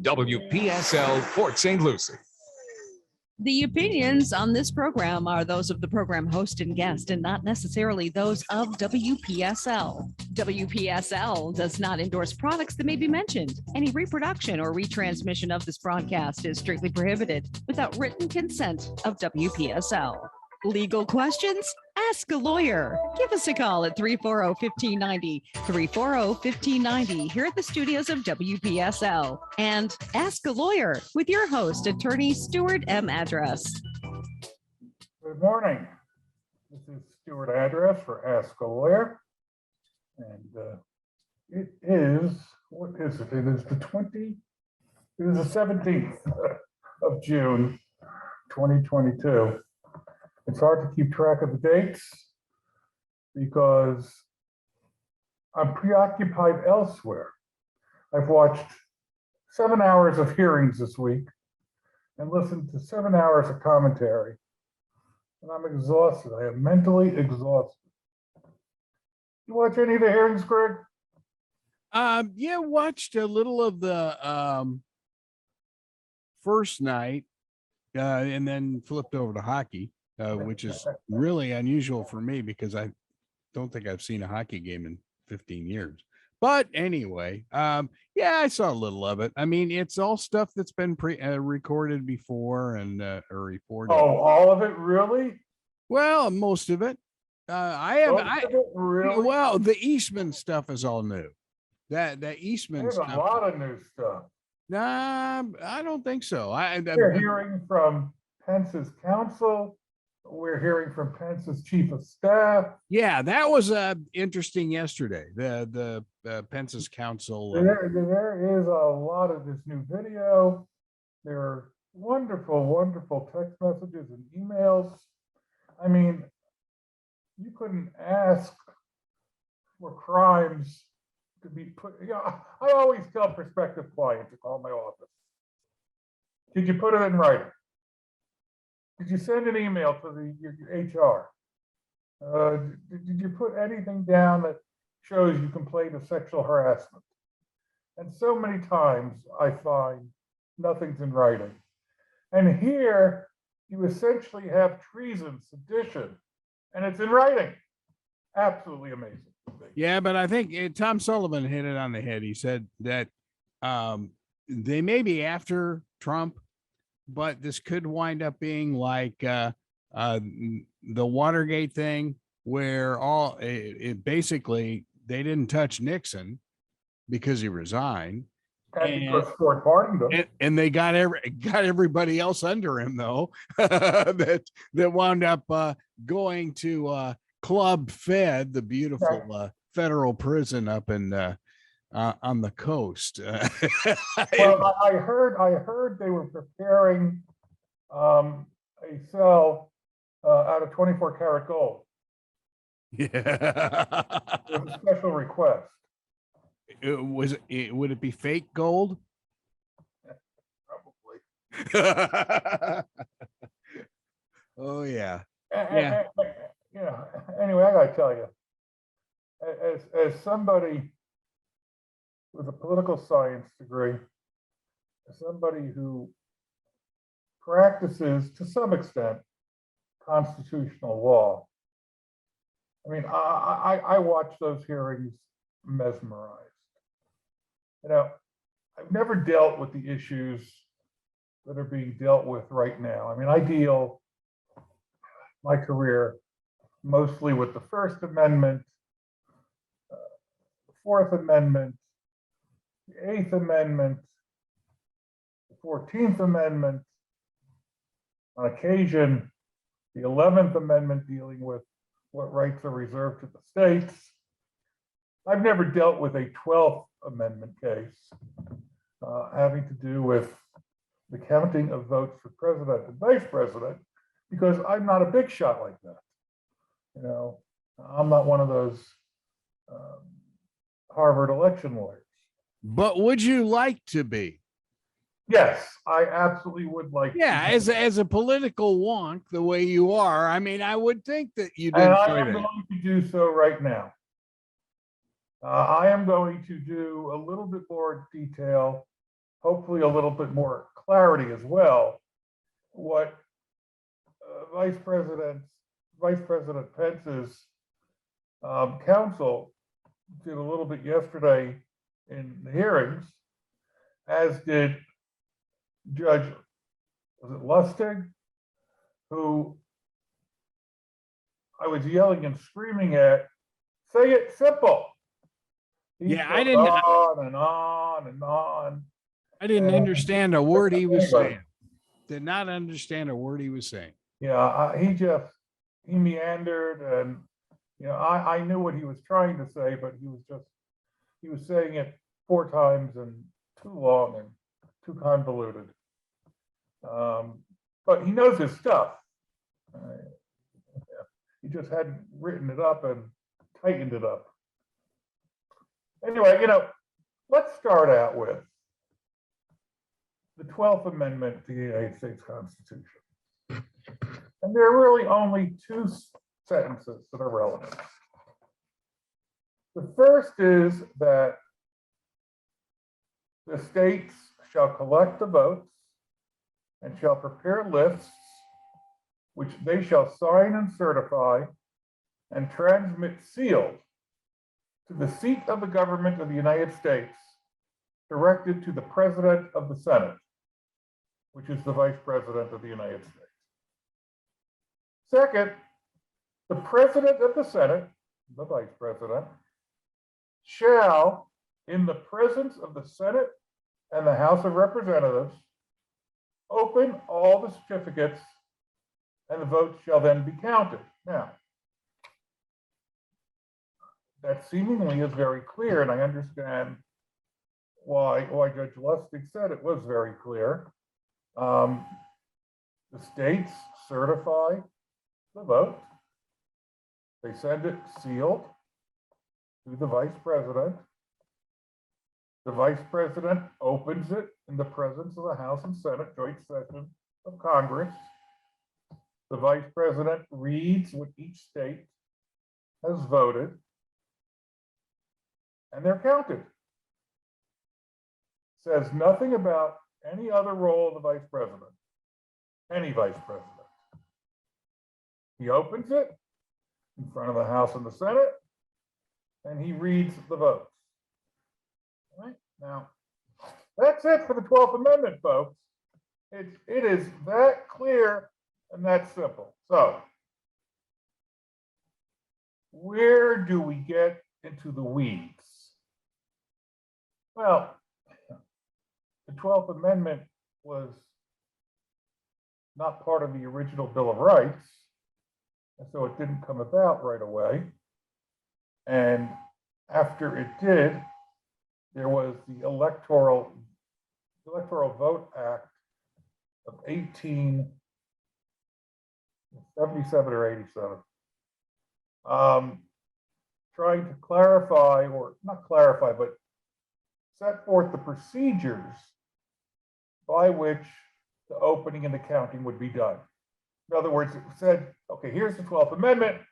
WPSL Port St. Lucie. The opinions on this program are those of the program host and guest and not necessarily those of WPSL. WPSL does not endorse products that may be mentioned. Any reproduction or retransmission of this broadcast is strictly prohibited without written consent of WPSL. Legal questions? Ask a lawyer. Give us a call at 340-1590, 340-1590 here at the studios of WPSL. And Ask a Lawyer with your host, attorney Stuart M. Address. Good morning. This is Stuart Address for Ask a Lawyer. And it is, what is it? It is the 17th of June, 2022. It's hard to keep track of the dates because I'm preoccupied elsewhere. I've watched 7 hours of hearings this week and listened to 7 hours of commentary, and I'm exhausted. I am mentally exhausted. You watch any of the hearings, Greg? Yeah, watched a little of the first night and then flipped over to hockey. Which is really unusual for me because I don't think I've seen a hockey game in 15 years. But anyway, yeah, I saw a little of it. I mean, it's all stuff that's been recorded before and or reported. Oh, all of it, really? Well, most of it. Really? Well, the Eastman stuff is all new. That Eastman There's stuff. a lot of new stuff. Nah, I don't think so. We're hearing from Pence's counsel. We're hearing from Pence's chief of staff. Yeah, that was interesting yesterday. The Pence's counsel. There is a lot of this new video. There are wonderful, wonderful text messages and emails. I mean, you couldn't ask for crimes to be put. You know, I always tell prospective clients to call my office. Did you put it in writing? Did you send an email to your HR? Did you put anything down that shows you complained of sexual harassment? And so many times I find nothing's in writing. And here you essentially have treason, sedition, and it's in writing. Absolutely amazing. Yeah, but I think Tom Sullivan hit it on the head. He said that they may be after Trump, but this could wind up being like the Watergate thing, where it basically they didn't touch Nixon because he resigned, and they got everybody else under him though that wound up going to Club Fed, the beautiful federal prison up in on the coast. Well, I heard they were preparing a cell out of 24 karat gold. Yeah. With a special request. Would it be fake gold? Probably. Oh yeah. Yeah. Anyway, I gotta tell you, as somebody with a political science degree, as somebody who practices to some extent constitutional law, I mean, I watch those hearings mesmerized. You know, I've never dealt with the issues that are being dealt with right now. I mean, I deal my career mostly with the First Amendment, the Fourth Amendment, the Eighth Amendment, the 14th Amendment, on occasion, the 11th Amendment dealing with what rights are reserved to the states. I've never dealt with a 12th Amendment case having to do with the counting of votes for president and vice president, because I'm not a big shot like that. You know, I'm not one of those Harvard election lawyers. But would you like to be? Yes, I absolutely would like to. Yeah, as a political wonk, the way you are, I mean, I would think that you did. And I am going to do so right now. I am going to do a little bit more detail hopefully a little bit more clarity as well, what Vice President Pence's counsel did a little bit yesterday in the hearings, as did Judge, was it Lustig, who I was yelling and screaming at, say it simple. Yeah, I didn't. On and on and on. I didn't understand a word he was Anyway. saying. Did not understand a word he was saying. Yeah, he meandered, and I knew what he was trying to say, but he was saying it 4 times and too long and too convoluted. But he knows his stuff. He just hadn't written it up and tightened it up. Anyway, let's start out with the 12th Amendment to the United States Constitution. And there are really only 2 sentences that are relevant. The first is that the states shall collect the votes and shall prepare lists which they shall sign and certify and transmit sealed to the seat of the government of the United States, directed to the President of the Senate, which is the Vice President of the United States. Second, the President of the Senate, the Vice President, shall, in the presence of the Senate and the House of Representatives, open all the certificates, and the votes shall then be counted. Now, that seemingly is very clear, and I understand why Judge Lustig said it was very clear. The states certify the vote. They send it sealed to the Vice President. The Vice President opens it in the presence of the House and Senate joint session of Congress. The Vice President reads what each state has voted, and they're counted. Says nothing about any other role of the Vice President, any Vice President. He opens it in front of the House and the Senate, and he reads the votes. All right, now, that's it for the 12th Amendment, folks. It is that clear and that simple. So, where do we get into the weeds? Well, the 12th Amendment was not part of the original Bill of Rights, and so it didn't come about right away. And after it did, there was the Electoral Vote Act of 1877 or 87, trying to clarify, or not clarify, but set forth the procedures by which the opening and the counting would be done. In other words, it said, okay, here's the 12th Amendment,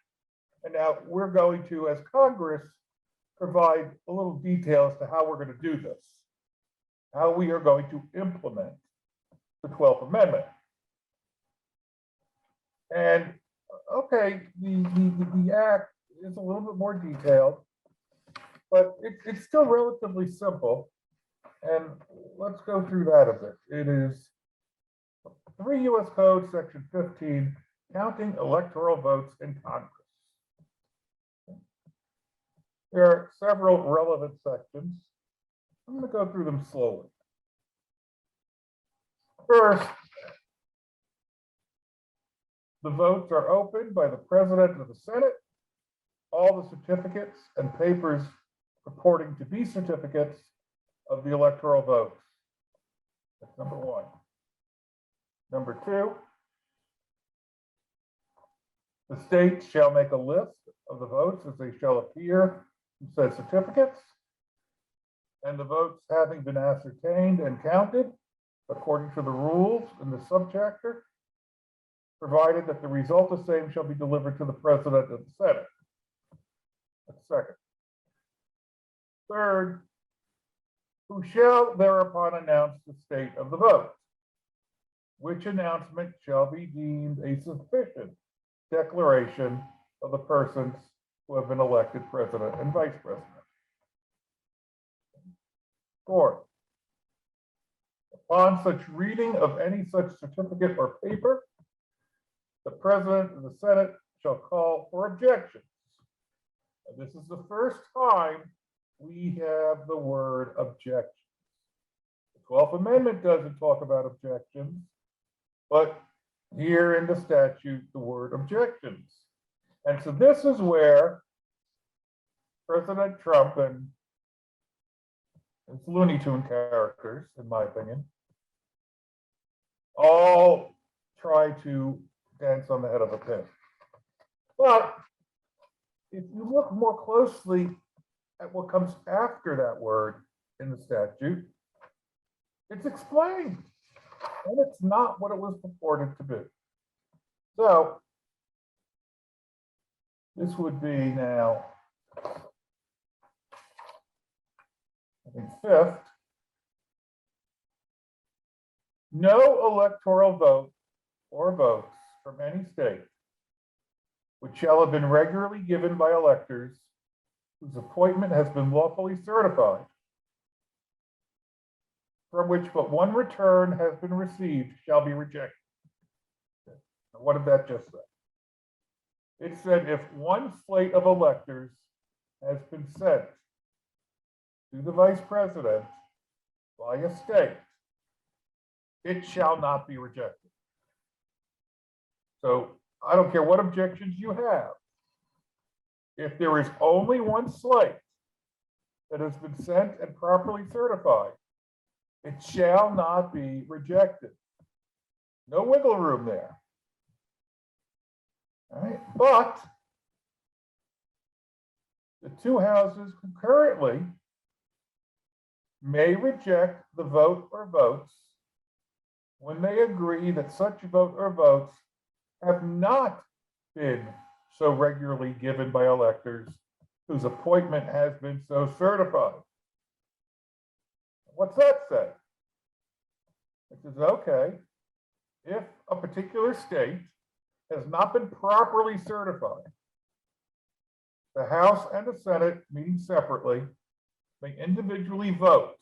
and now we're going to, as Congress, provide a little detail as to how we're going to do this, how we are going to implement the 12th Amendment. And okay, the act is a little bit more detailed, but it's still relatively simple. And let's go through that a bit. It is 3 U.S. Code, Section 15, counting electoral votes in Congress. There are several relevant sections. I'm going to go through them slowly. First, the votes are opened by the President of the Senate. All the certificates and papers purporting to be certificates of the electoral votes. That's number 1. Number 2, the states shall make a list of the votes as they shall appear in said certificates, and the votes having been ascertained and counted according to the rules in the subchapter, provided that the result of the same shall be delivered to the President of the Senate. That's second. Third, who shall thereupon announce the state of the vote, which announcement shall be deemed a sufficient declaration of the persons who have been elected president and vice president. Fourth, upon such reading of any such certificate or paper, the president of the Senate shall call for objections. And this is the first time we have the word objection. The 12th Amendment doesn't talk about objections, but here in the statute, the word objections. And so this is where President Trump and it's Looney Tune characters, in my opinion, all try to dance on the head of a pin. But if you look more closely at what comes after that word in the statute, it's explained, and it's not what it was purported to be. So this would be now, I think, fifth. No electoral vote or votes from any state which shall have been regularly given by electors whose appointment has been lawfully certified, from which but one return has been received, shall be rejected. Now, what did that just say? It said if one slate of electors has been sent to the vice president by a state, it shall not be rejected. So I don't care what objections you have. If there is only one slate that has been sent and properly certified, it shall not be rejected. No wiggle room there. All right, but the two houses concurrently may reject the vote or votes when they agree that such vote or votes have not been so regularly given by electors whose appointment has been so certified. What's that say? It says, okay, if a particular state has not been properly certified, the House and the Senate, meeting separately, may individually vote,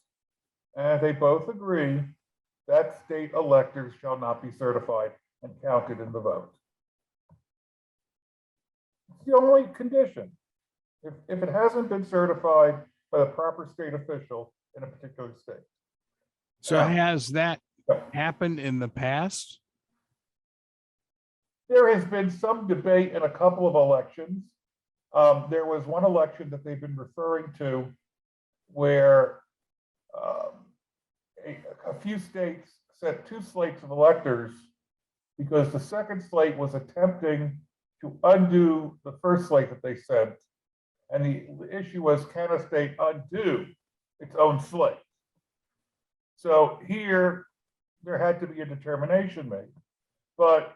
and they both agree that state electors shall not be certified and counted in the vote. It's the only condition. If it hasn't been certified by the proper state official in a particular state. So has that happened in the past? There has been some debate in a couple of elections. There was one election that they've been referring to where a few states sent two slates of electors because the second slate was attempting to undo the first slate that they sent. And the issue was, can a state undo its own slate? So here, there had to be a determination made. But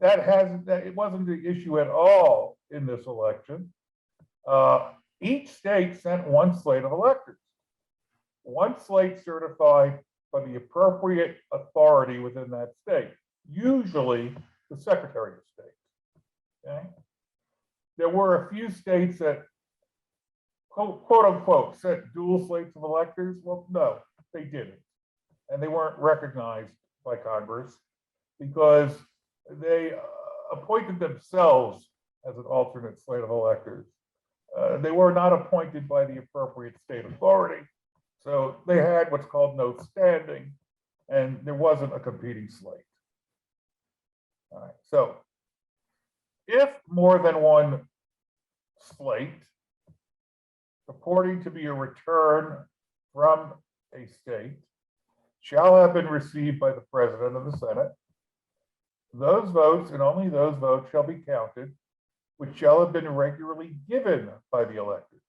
it wasn't the issue at all in this election. Each state sent one slate of electors. One slate certified by the appropriate authority within that state, usually the Secretary of State. Okay? There were a few states that, quote unquote, sent dual slates of electors. Well, no, they didn't. And they weren't recognized by Congress because they appointed themselves as an alternate slate of electors. They were not appointed by the appropriate state authority. So they had what's called no standing, and there wasn't a competing slate. All right, so if more than one slate purporting to be a return from a state shall have been received by the President of the Senate, those votes and only those votes shall be counted, which shall have been regularly given by the electors.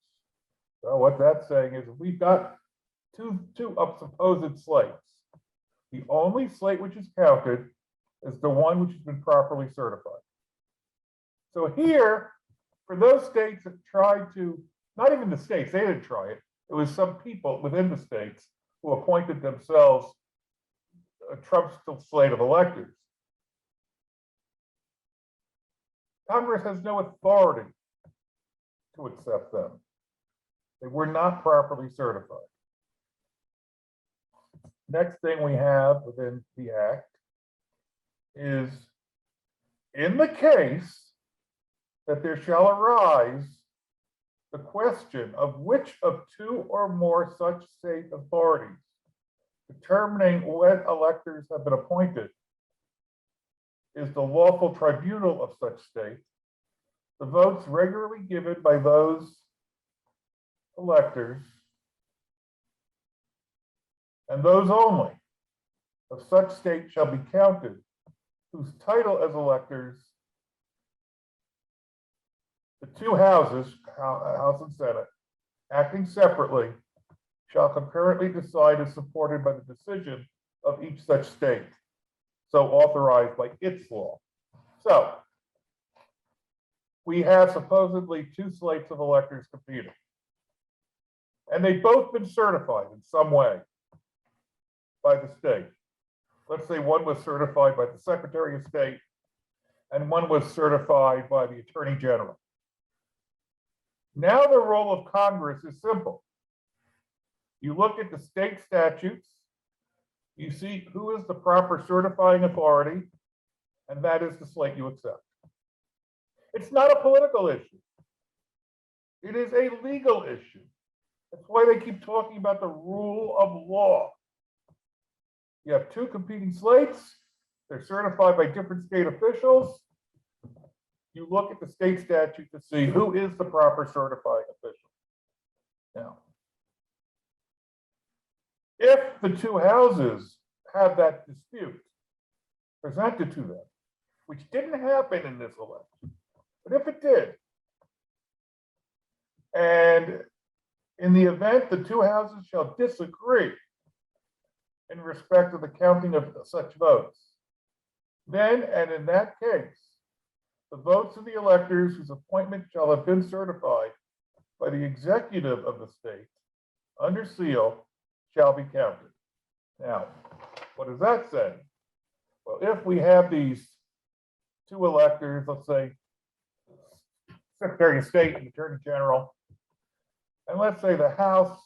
So what that's saying is, if we've got two supposed slates, the only slate which is counted is the one which has been properly certified. So here, for those states that tried to, not even the states, they didn't try it, It was some people within the states who appointed themselves a Trump's slate of electors. Congress has no authority to accept them. They were not properly certified. Next thing we have within the act is, in the case that there shall arise the question of which of two or more such state authorities determining when electors have been appointed is the lawful tribunal of such state, the votes regularly given by those electors and those only of such state shall be counted, whose title as electors, the two houses, House and Senate, acting separately, shall concurrently decide as supported by the decision of each such state, so authorized by its law. So we have supposedly two slates of electors competing, and they've both been certified in some way by the state. Let's say one was certified by the Secretary of State and one was certified by the Attorney General. Now the role of Congress is simple. You look at the state statutes, you see who is the proper certifying authority, and that is the slate you accept. It's not a political issue. It is a legal issue. That's why they keep talking about the rule of law. You have two competing slates. They're certified by different state officials. You look at the state statute to see who is the proper certifying official. Now, if the two houses have that dispute presented to them, which didn't happen in this election, but if it did, and in the event the two houses shall disagree in respect of the counting of such votes, then and in that case, the votes of the electors whose appointment shall have been certified by the executive of the state under seal shall be counted. Now, what does that say? Well, if we have these two electors, let's say Secretary of State and Attorney General, and let's say the House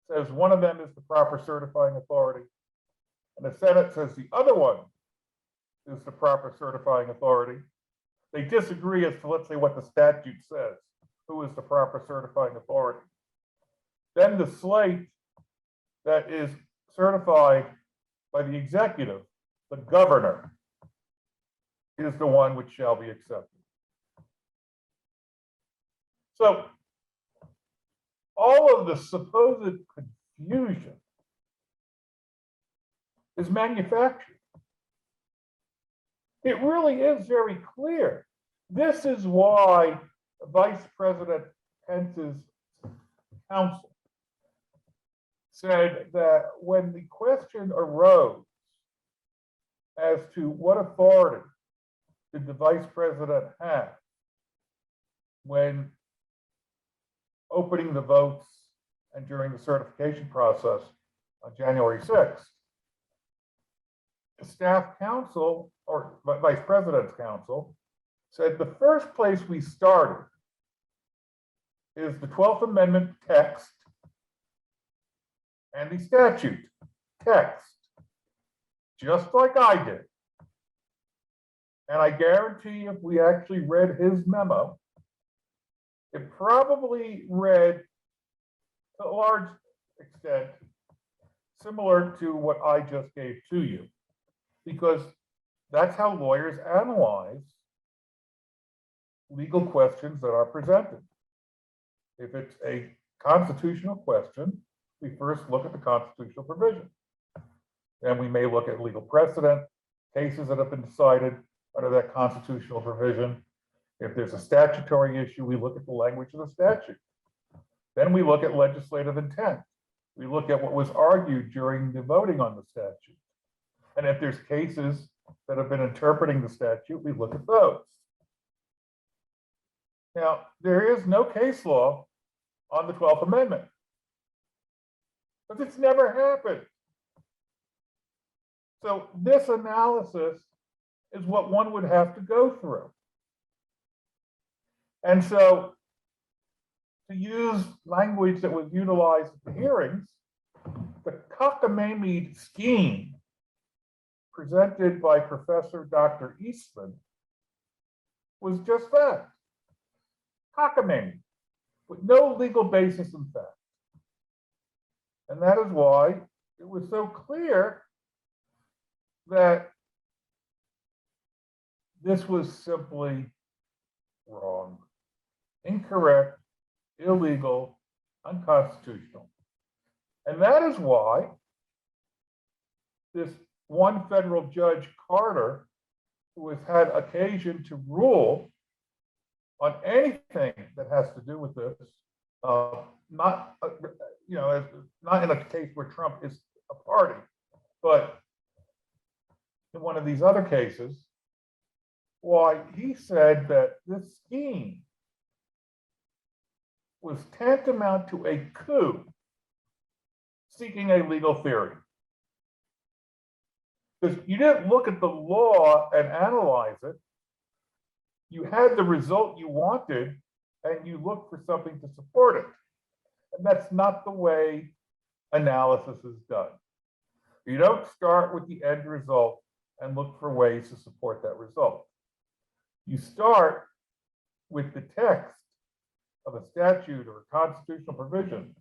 says one of them is the proper certifying authority, and the Senate says the other one is the proper certifying authority. They disagree as to, let's say, what the statute says, who is the proper certifying authority. Then the slate that is certified by the executive, the governor, is the one which shall be accepted. So all of the supposed confusion is manufactured. It really is very clear. This is why Vice President Pence's counsel said that when the question arose as to what authority did the vice president have when opening the votes and during the certification process on January 6th, the staff counsel or vice president's counsel said the first place we started is the 12th Amendment text and the statute text, just like I did. And I guarantee if we actually read his memo, it probably read to a large extent similar to what I just gave to you, because that's how lawyers analyze legal questions that are presented. If it's a constitutional question, we first look at the constitutional provision. Then we may look at legal precedent, cases that have been decided under that constitutional provision. If there's a statutory issue, we look at the language of the statute. Then we look at legislative intent. We look at what was argued during the voting on the statute. And if there's cases that have been interpreting the statute, we look at those. Now, there is no case law on the 12th Amendment. Because it's never happened. So this analysis is what one would have to go through. And so to use language that was utilized at the hearings, the cockamamie scheme presented by Professor Dr. Eastman was just that, cockamamie, with no legal basis in fact. And that is why it was so clear that this was simply wrong, incorrect, illegal, unconstitutional. And that is why this one federal judge, Carter, who has had occasion to rule on anything that has to do with this, not not in a case where Trump is a party, but in one of these other cases, why he said that this scheme was tantamount to a coup seeking a legal theory. Because you didn't look at the law and analyze it. You had the result you wanted and you looked for something to support it. And that's not the way analysis is done. You don't start with the end result and look for ways to support that result. You start with the text of a statute or a constitutional provision,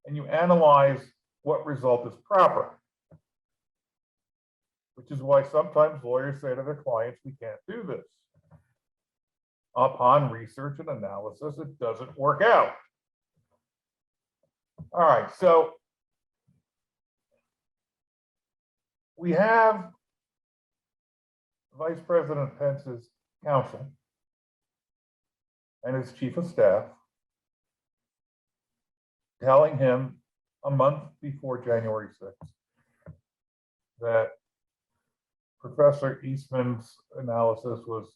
and you analyze what result is proper. Which is why sometimes lawyers say to their clients, we can't do this. Upon research and analysis, it doesn't work out. All right, so we have Vice President Pence's counsel and his chief of staff telling him a month before January 6th that Professor Eastman's analysis was,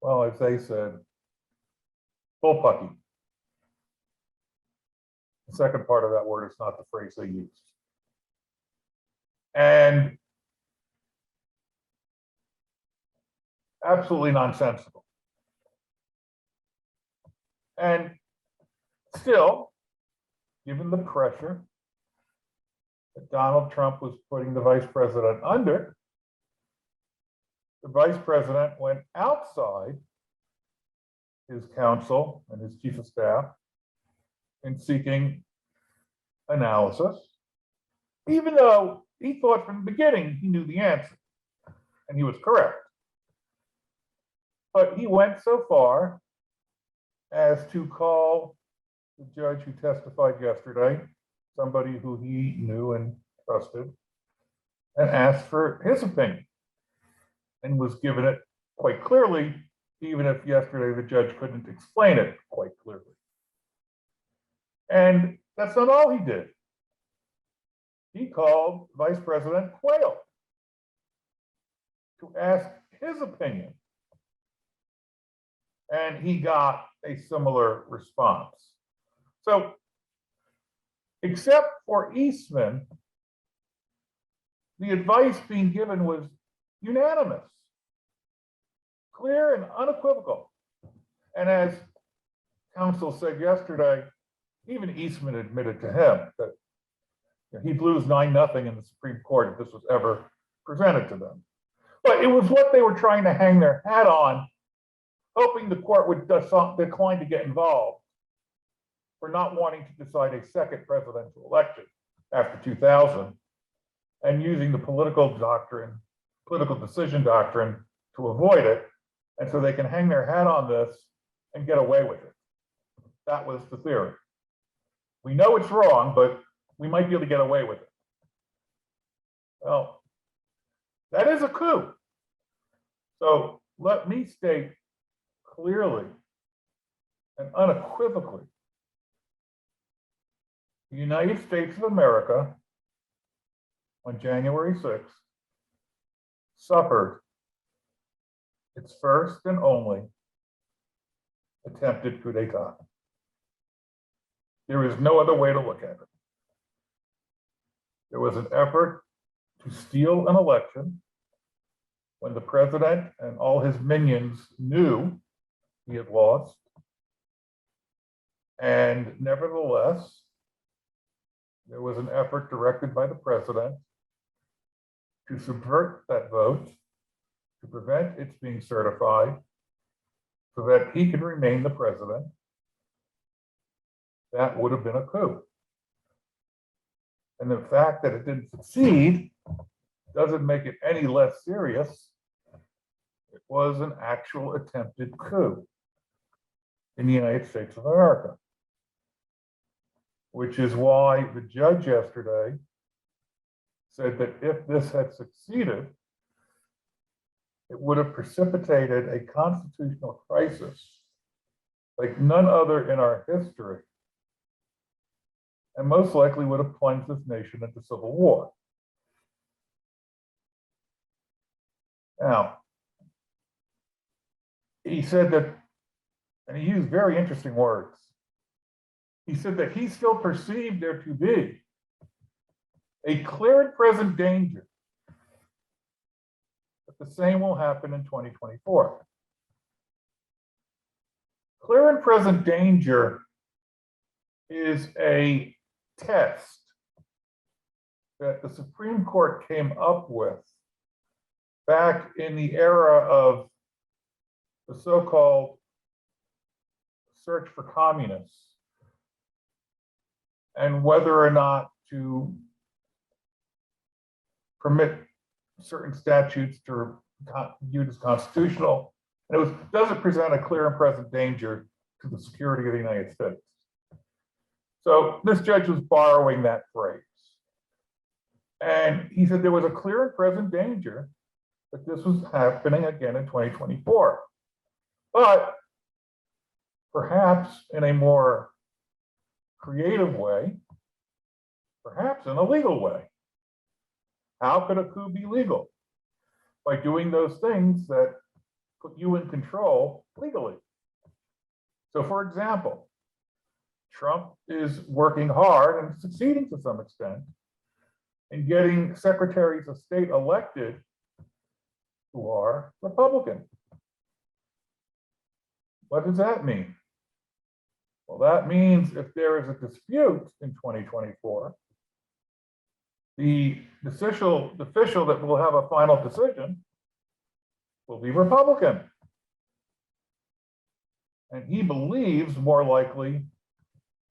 well, as they said, bullpucky. The second part of that word is not the phrase they used. And absolutely nonsensical. And still, given the pressure that Donald Trump was putting the vice president under, the vice president went outside his counsel and his chief of staff in seeking analysis, even though he thought from the beginning he knew the answer, and he was correct. But he went so far as to call the judge who testified yesterday, somebody who he knew and trusted, and asked for his opinion, and was given it quite clearly, even if yesterday the judge couldn't explain it quite clearly. And that's not all he did. He called Vice President Quayle to ask his opinion, and he got a similar response. So, except for Eastman, the advice being given was unanimous, clear and unequivocal. And as counsel said yesterday, even Eastman admitted to him that he'd lose 9-0 in the Supreme Court if this was ever presented to them. But it was what they were trying to hang their hat on, hoping the court would decline to get involved for not wanting to decide a second presidential election after 2000 and using the political decision doctrine to avoid it. And so they can hang their hat on this and get away with it. That was the theory. We know it's wrong, but we might be able to get away with it. Well, that is a coup. So let me state clearly and unequivocally, the United States of America on January 6th suffered its first and only attempted coup d'etat. There is no other way to look at it. There was an effort to steal an election when the president and all his minions knew he had lost. And nevertheless, there was an effort directed by the president to subvert that vote, to prevent its being certified, so that he could remain the president. That would have been a coup. And the fact that it didn't succeed doesn't make it any less serious. It was an actual attempted coup in the United States of America, which is why the judge yesterday said that if this had succeeded, it would have precipitated a constitutional crisis like none other in our history, and most likely would have plunged this nation into civil war. Now, he said that, and he used very interesting words. He said that he still perceived there to be a clear and present danger that the same will happen in 2024. Clear and present danger is a test that the Supreme Court came up with back in the era of the so-called search for communists, and whether or not to permit certain statutes to be viewed as constitutional. And it was, does it present a clear and present danger to the security of the United States? So this judge was borrowing that phrase. And he said there was a clear and present danger that this was happening again in 2024. But perhaps in a more creative way, perhaps in a legal way. How could a coup be legal? By doing those things that put you in control legally. So for example, Trump is working hard and succeeding to some extent in getting secretaries of state elected who are Republican. What does that mean? Well, that means if there is a dispute in 2024, the official that will have a final decision will be Republican. And he believes more likely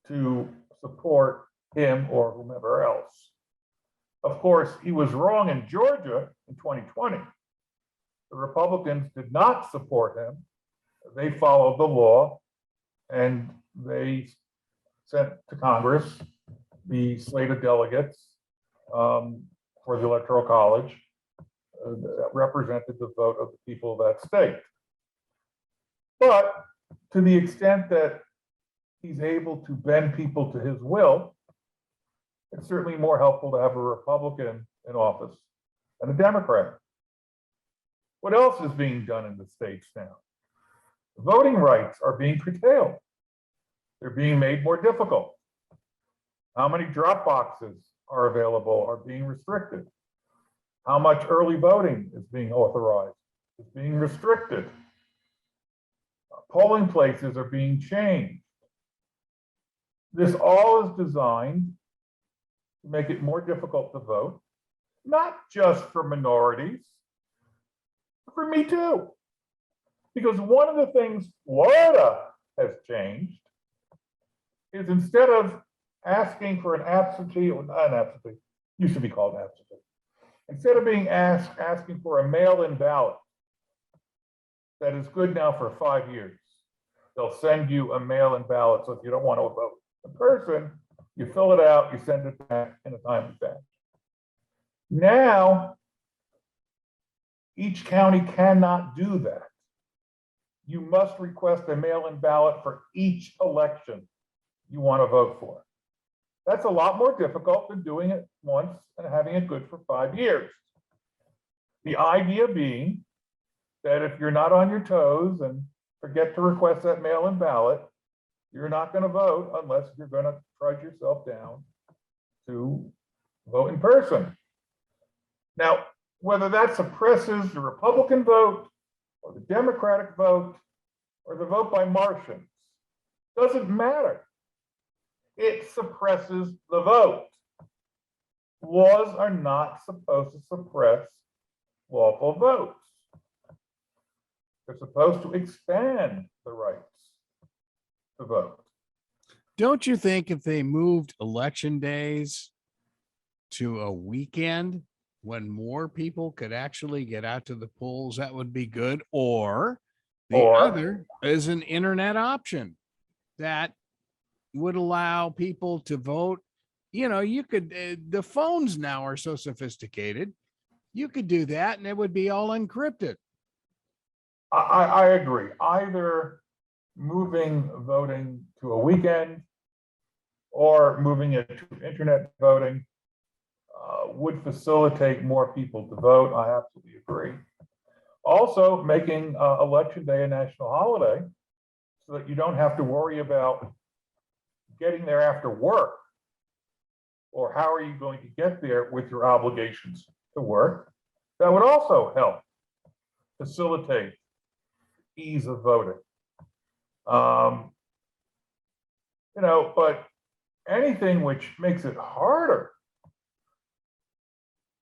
to support him or whomever else. Of course, he was wrong in Georgia in 2020. The Republicans did not support him. They followed the law and they sent to Congress the slate of delegates for the Electoral College that represented the vote of the people of that state. But to the extent that he's able to bend people to his will, it's certainly more helpful to have a Republican in office than a Democrat. What else is being done in the states now? Voting rights are being curtailed. They're being made more difficult. How many drop boxes are available are being restricted. How much early voting is being authorized is being restricted. Polling places are being changed. This all is designed to make it more difficult to vote, not just for minorities, but for me too. Because one of the things Florida has changed is instead of asking for an absentee, or not an absentee, used to be called absentee. Instead of being asking for a mail-in ballot that is good now for 5 years, they'll send you a mail-in ballot. So if you don't want to vote in person, you fill it out, you send it back in a timely fashion. Now, each county cannot do that. You must request a mail-in ballot for each election you want to vote for. That's a lot more difficult than doing it once and having it good for 5 years. The idea being that if you're not on your toes and forget to request that mail-in ballot, you're not going to vote unless you're going to trudge yourself down to vote in person. Now, whether that suppresses the Republican vote or the Democratic vote or the vote by Martians, doesn't matter. It suppresses the vote. Laws are not supposed to suppress lawful votes. They're supposed to expand the rights to vote. Don't you think if they moved election days to a weekend when more people could actually get out to the polls, that would be good? Or the other is an internet option that would allow people to vote. You know, you could, the phones now are so sophisticated. You could do that and it would be all encrypted. I agree. Either moving voting to a weekend or moving it to internet voting would facilitate more people to vote. I absolutely agree. Also, making Election Day a national holiday so that you don't have to worry about getting there after work, or how are you going to get there with your obligations to work. That would also help facilitate ease of voting. You know, but anything which makes it harder,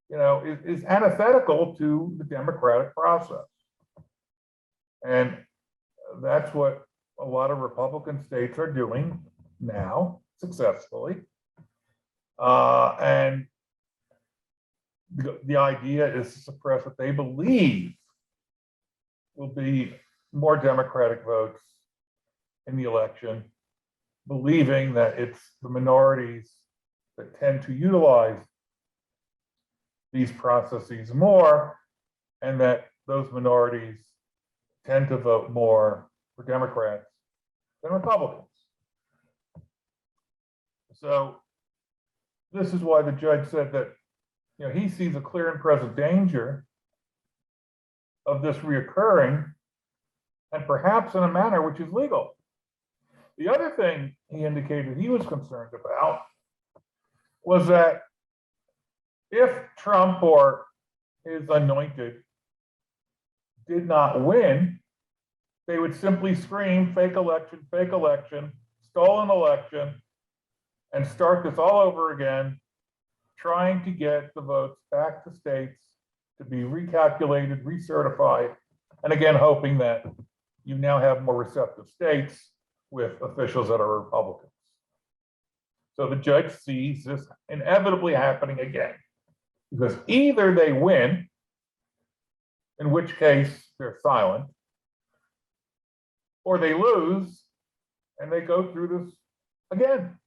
you know, is antithetical to the democratic process. And that's what a lot of Republican states are doing now successfully. And the idea is to suppress what they believe will be more Democratic votes in the election, believing that it's the minorities that tend to utilize these processes more, and that those minorities tend to vote more for Democrats than Republicans. So this is why the judge said that, you know, he sees a clear and present danger of this reoccurring, and perhaps in a manner which is legal. The other thing he indicated he was concerned about was that if Trump or his anointed did not win, they would simply scream fake election, stolen election, and start this all over again, trying to get the votes back to states to be recalculated, recertified, and again, hoping that you now have more receptive states with officials that are Republicans. So the judge sees this inevitably happening again, because either they win, in which case they're silent, or they lose and they go through this again.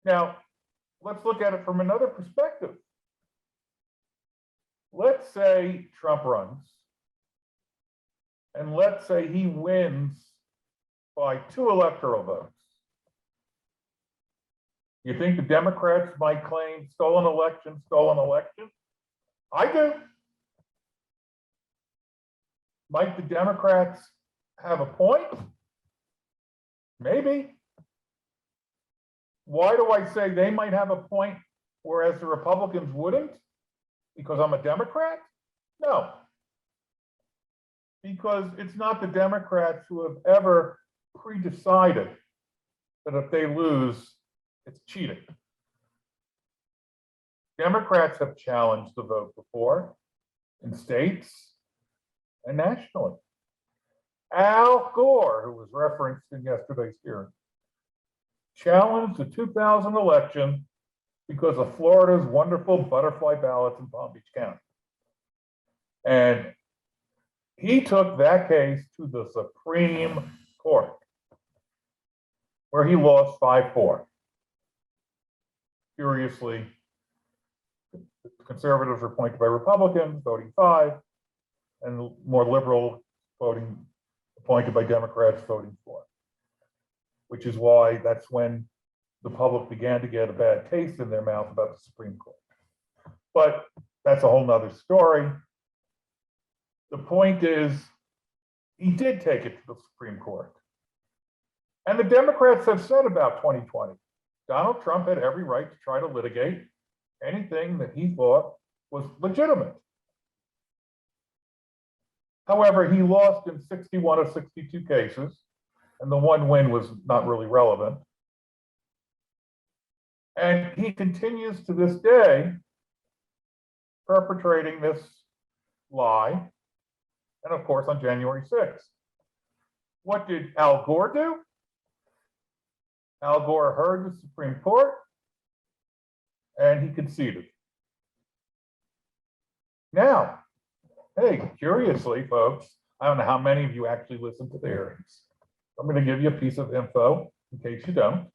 Now, let's look at it from another perspective. Let's say Trump runs, and let's say he wins by 2 electoral votes. You think the Democrats might claim stolen election, stolen election? I do. Might the Democrats have a point? Maybe. Why do I say they might have a point, whereas the Republicans wouldn't? Because I'm a Democrat? No. Because it's not the Democrats who have ever pre-decided that if they lose, it's cheating. Democrats have challenged the vote before in states and nationally. Al Gore, who was referenced in yesterday's hearing, challenged the 2000 election because of Florida's wonderful butterfly ballots in Palm Beach County. And he took that case to the Supreme Court, where he lost 5-4. Curiously, the conservatives were appointed by Republicans, voting 5, and more liberal voting appointed by Democrats, voting 4. Which is why that's when the public began to get a bad taste in their mouth about the Supreme Court. But that's a whole nother story. The point is, he did take it to the Supreme Court. And the Democrats have said about 2020, Donald Trump had every right to try to litigate anything that he thought was legitimate. However, he lost in 61 of 62 cases, and the one win was not really relevant. And he continues to this day perpetrating this lie. And of course, on January 6th, what did Al Gore do? Al Gore heard the Supreme Court and he conceded. Now, hey, curiously, folks, I don't know how many of you actually listened to the hearings. I'm going to give you a piece of info in case you don't.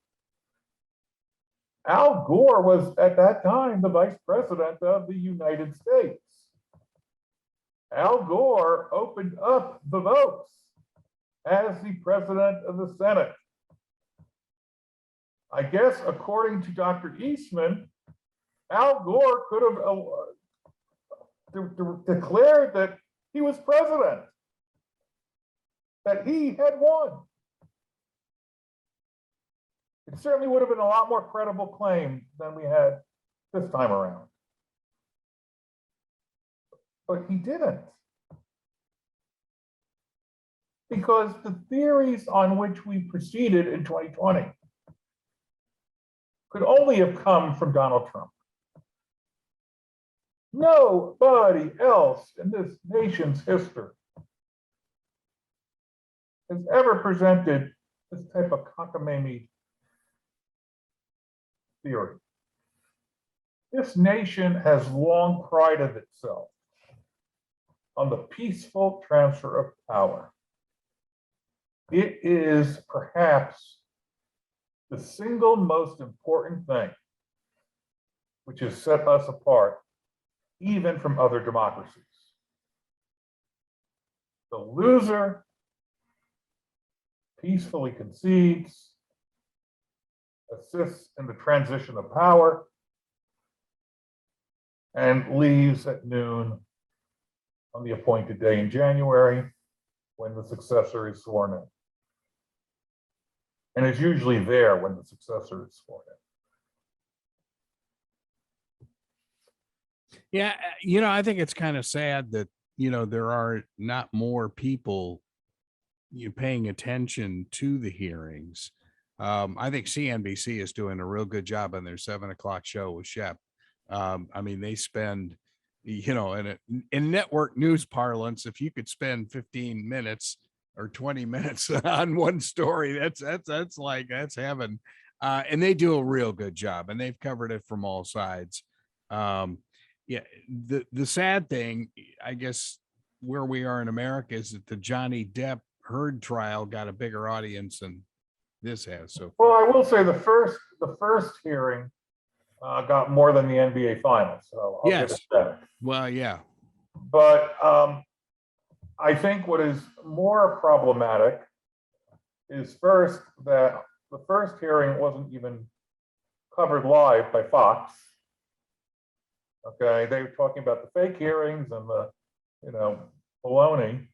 Al Gore was at that time the vice president of the United States. Al Gore opened up the votes as the president of the Senate. I guess, according to Dr. Eastman, Al Gore could have declared that he was president, that he had won. It certainly would have been a lot more credible claim than we had this time around. But he didn't. Because the theories on which we proceeded in 2020 could only have come from Donald Trump. Nobody else in this nation's history has ever presented this type of cockamamie theory. This nation has long prided itself on the peaceful transfer of power. It is perhaps the single most important thing which has set us apart even from other democracies. The loser peacefully concedes, assists in the transition of power, and leaves at noon on the appointed day in January when the successor is sworn in. And is usually there when the successor is sworn in. Yeah, I think it's kind of sad that, there are not more people paying attention to the hearings. I think CNBC is doing a real good job on their 7:00 show with Shep. They spend, in network news parlance, if you could spend 15 minutes or 20 minutes on one story, that's heaven. And they do a real good job, and they've covered it from all sides. The sad thing, I guess, where we are in America is that the Johnny Depp Heard trial got a bigger audience than this has. So, well, I will say the first hearing got more than the NBA Finals. So I'll give it that. Well, yeah. But I think what is more problematic is first that the first hearing wasn't even covered live by Fox. Okay, they were talking about the fake hearings and the, baloney.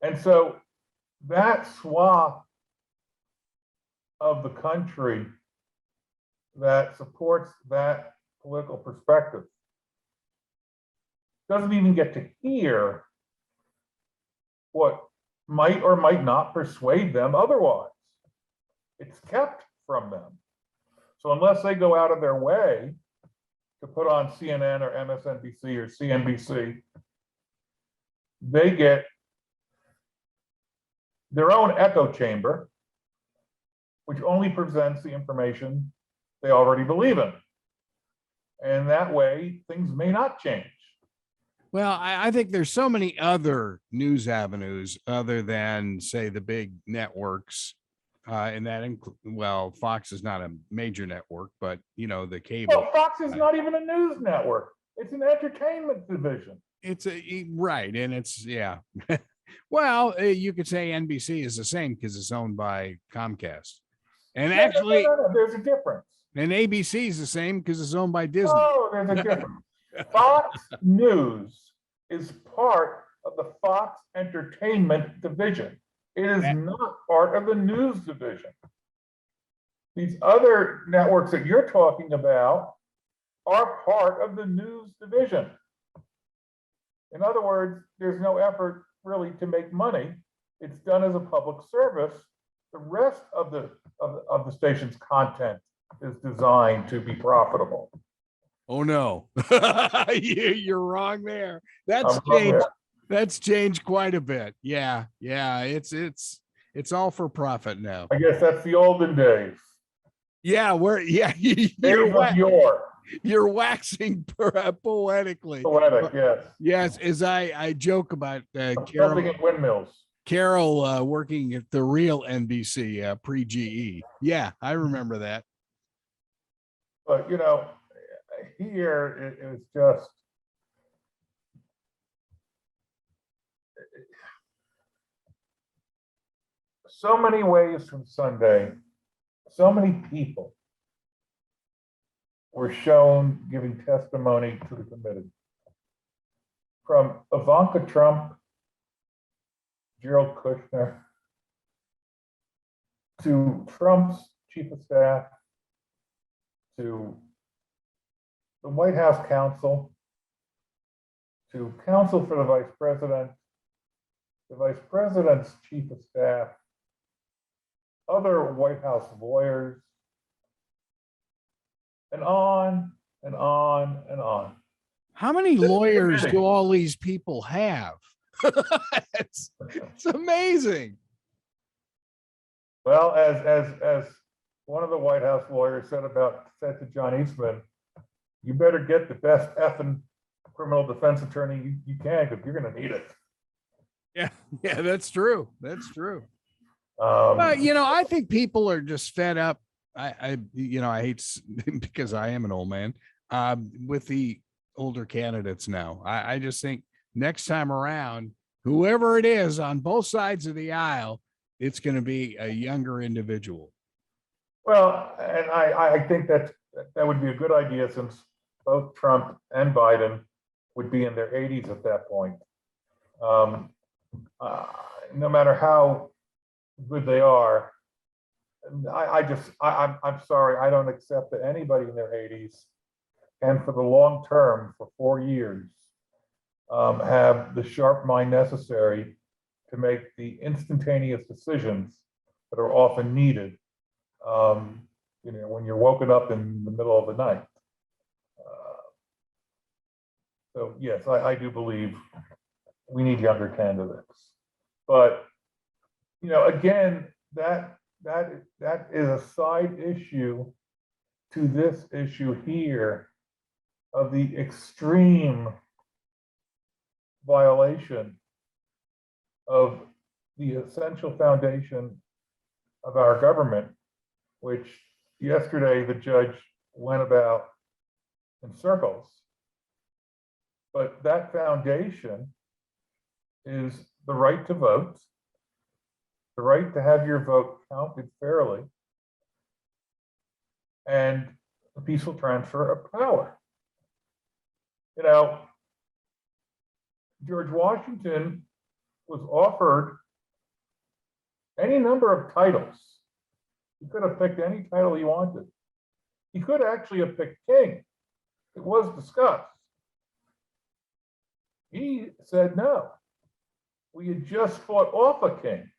And so that swath of the country that supports that political perspective doesn't even get to hear what might or might not persuade them otherwise. It's kept from them. So unless they go out of their way to put on CNN or MSNBC or CNBC, they get their own echo chamber, which only presents the information they already believe in. And that way, things may not change. Well, I think there's so many other news avenues other than, say, the big networks. And that Fox is not a major network, but the cable. Well, Fox is not even a news network. It's an entertainment division. It's right, and it's Well, you could say NBC is the same because it's owned by Comcast, and actually, no, there's a difference. And ABC is the same because it's owned by Disney. Oh, there's a difference. Fox News is part of the Fox Entertainment division. It is not part of the news division. these other networks that you're talking about are part of the news division. In other words, there's no effort really to make money. It's done as a public service. The rest of the station's content is designed to be profitable. Oh no, you're wrong there. That's I'm wrong changed. there. That's changed quite a bit. Yeah, it's all for profit now. I guess that's the olden days. Yeah, Days of yore. you're waxing poetically. Poetic, yes. Yes, as I joke about I'm Carol. building at windmills. Carol working at the real NBC pre-GE. Yeah, I remember that. But you know, here it was just so many ways from Sunday, so many people were shown giving testimony to the committee. From Ivanka Trump, Gerald Kushner, to Trump's chief of staff, to the White House counsel, to counsel for the vice president, the vice president's chief of staff, other White House lawyers, and on and on and on. How many lawyers do all these people have? it's amazing. Well, as one of the White House lawyers said to John Eastman, you better get the best effing criminal defense attorney you can, because you're going to need it. Yeah, that's true. That's true. I think people are just fed up. I hate because I am an old man with the older candidates now. I just think next time around, whoever it is on both sides of the aisle, it's going to be a younger individual. Well, and I think that would be a good idea, since both Trump and Biden would be in their 80s at that point. No matter how good they are, I'm sorry, I don't accept that anybody in their 80s and for the long term, for 4 years, have the sharp mind necessary to make the instantaneous decisions that are often needed, when you're woken up in the middle of the night. So yes, I do believe we need younger candidates, but again, that is a side issue to this issue here of the extreme violation of the essential foundation of our government, which yesterday the judge went about in circles. But that foundation is the right to vote, the right to have your vote counted fairly, and a peaceful transfer of power. George Washington was offered any number of titles. He could have picked any title he wanted. He could actually have picked king. It was discussed. He said no. We had just fought off a king.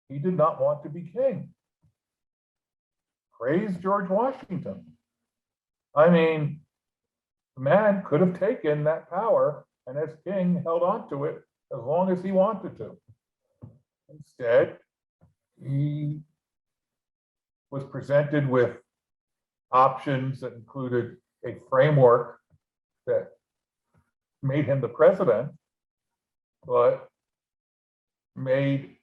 He did not want to be king. Praise George Washington. I mean, the man could have taken that power and as king held on to it as long as he wanted to. Instead, he was presented with options that included a framework that made him the president, but made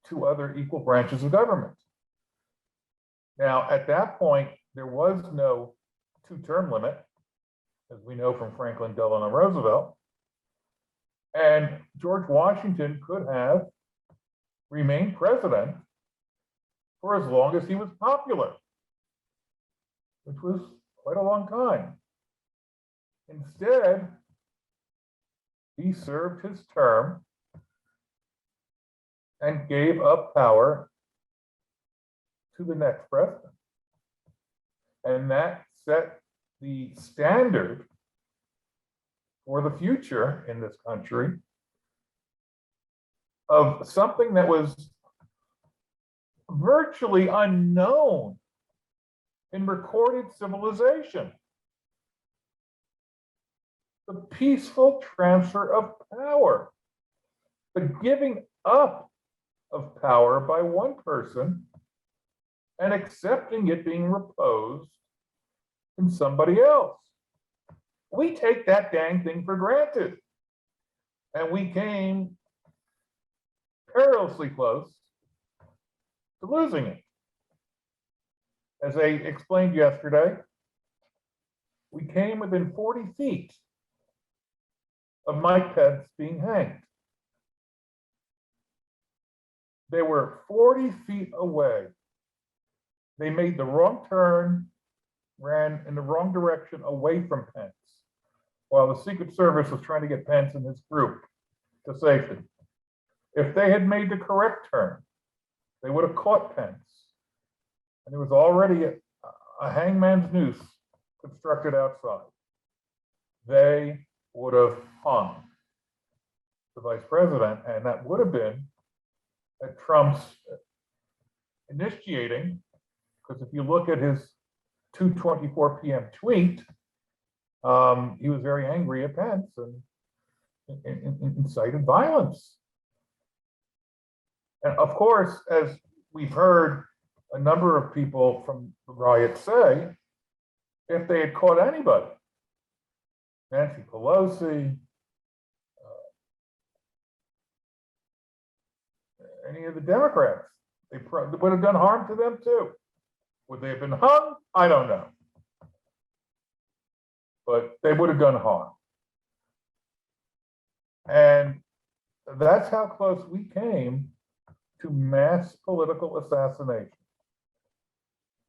two other equal branches of government. Now, at that point, there was no two-term limit, as we know from Franklin Delano Roosevelt, and George Washington could have remained president for as long as he was popular, which was quite a long time. Instead, he served his term and gave up power to the next president. And that set the standard for the future in this country of something that was virtually unknown in recorded civilization. The peaceful transfer of power, the giving up of power by one person and accepting it being reposed in somebody else. We take that dang thing for granted. And we came perilously close to losing it. As I explained yesterday, we came within 40 feet of Mike Pence being hanged. They were 40 feet away. They made the wrong turn, ran in the wrong direction away from Pence, while the Secret Service was trying to get Pence and his group to safety. If they had made the correct turn, they would have caught Pence. And there was already a hangman's noose constructed outside. They would have hung the vice president, and that would have been at Trump's initiating, because if you look at his 2:24 p.m. tweet, he was very angry at Pence and incited violence. And of course, as we've heard a number of people from the riot say, if they had caught anybody, Nancy Pelosi, any of the Democrats, they would have done harm to them too. Would they have been hung? I don't know. But they would have done harm. And that's how close we came to mass political assassination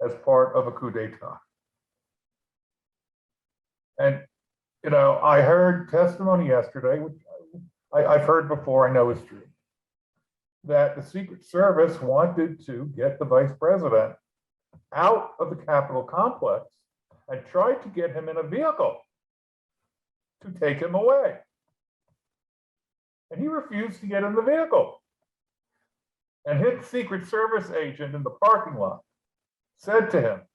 as part of a coup d'etat. And, you know, I heard testimony yesterday, which I've heard before, I know is true, that the Secret Service wanted to get the vice president out of the Capitol complex and tried to get him in a vehicle to take him away. And he refused to get in the vehicle. And his Secret Service agent in the parking lot said to him,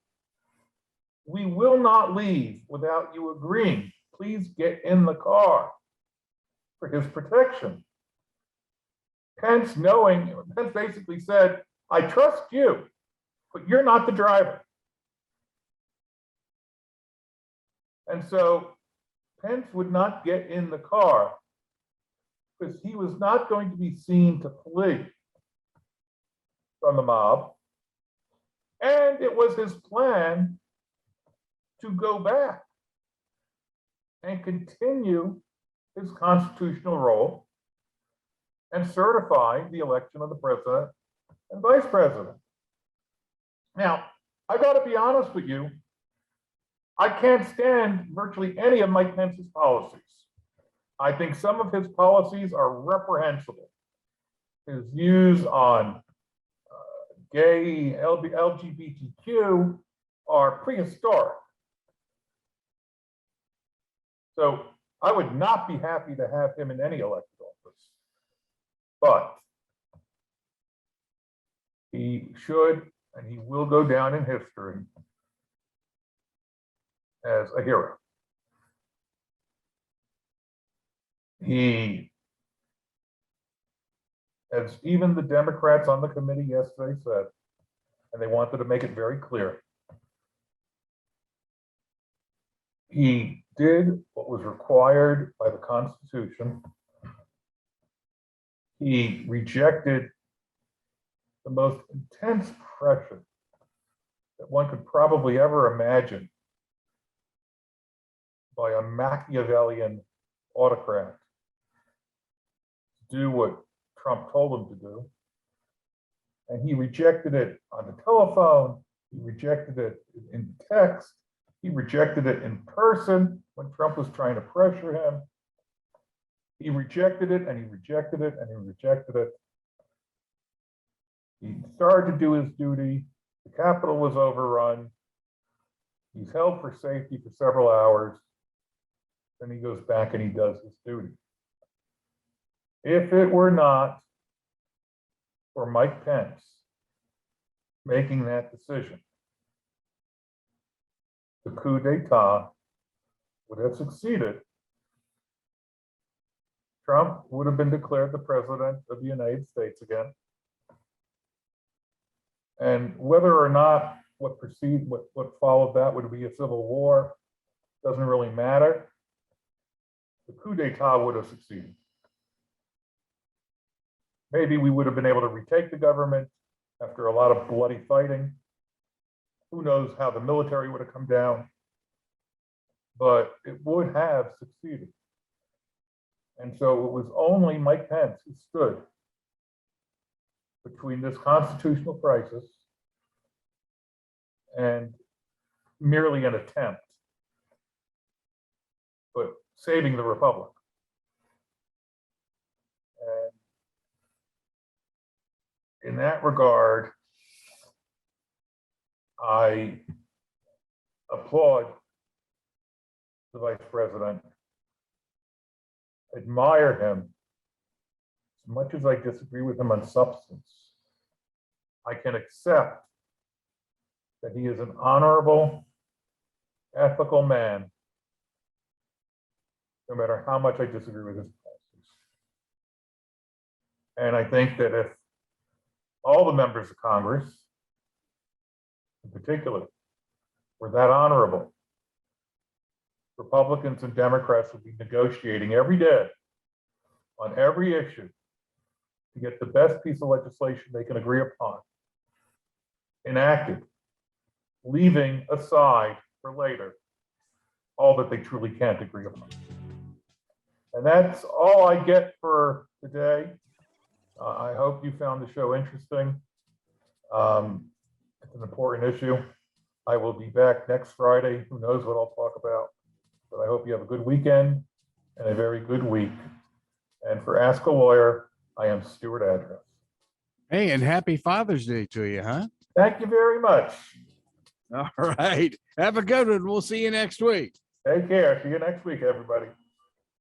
"We will not leave without you agreeing. Please get in the car," for his protection. Pence basically said, "I trust you, but you're not the driver." And so Pence would not get in the car because he was not going to be seen to flee from the mob. And it was his plan to go back and continue his constitutional role and certify the election of the president and vice president. Now, I got to be honest with you, I can't stand virtually any of Mike Pence's policies. I think some of his policies are reprehensible. His views on gay, LGBTQ are prehistoric. So I would not be happy to have him in any elected office. But he should, and he will go down in history as a hero. He, as even the Democrats on the committee yesterday said, and they wanted to make it very clear, he did what was required by the Constitution. He rejected the most intense pressure that one could probably ever imagine by a Machiavellian autocrat to do what Trump told him to do. And he rejected it on the telephone, he rejected it in text, he rejected it in person when Trump was trying to pressure him. He rejected it and he rejected it and he rejected it. He started to do his duty. The Capitol was overrun. He's held for safety for several hours. Then he goes back and he does his duty. If it were not for Mike Pence making that decision, the coup d'etat would have succeeded. Trump would have been declared the president of the United States again. And whether or not what followed that would be a civil war doesn't really matter. The coup d'etat would have succeeded. Maybe we would have been able to retake the government after a lot of bloody fighting. Who knows how the military would have come down, but it would have succeeded. And so it was only Mike Pence who stood between this constitutional crisis and merely an attempt, but saving the republic. And in that regard, I applaud the vice president, admire him. As much as I disagree with him on substance, I can accept that he is an honorable, ethical man, no matter how much I disagree with his policies. And I think that if all the members of Congress, in particular, were that honorable, Republicans and Democrats would be negotiating every day on every issue to get the best piece of legislation they can agree upon enacted, leaving aside for later all that they truly can't agree upon. And that's all I get for today. I hope you found the show interesting. It's an important issue. I will be back next Friday. Who knows what I'll talk about? But I hope you have a good weekend and a very good week. And for Ask a Lawyer, I am Stuart Address. Hey, and happy Father's Day to you, huh? Thank you very much. All right. Have a good one. We'll see you next week. Take care. See you next week, everybody.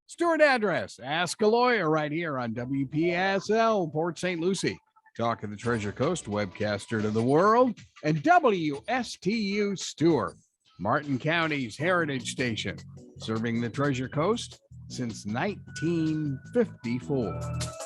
Stuart Address, Ask a Lawyer, right here on WPSL, Port St. Lucie. Talk of the Treasure Coast, webcaster to the world, and WSTU Stuart, Martin County's heritage station, serving the Treasure Coast since 1954.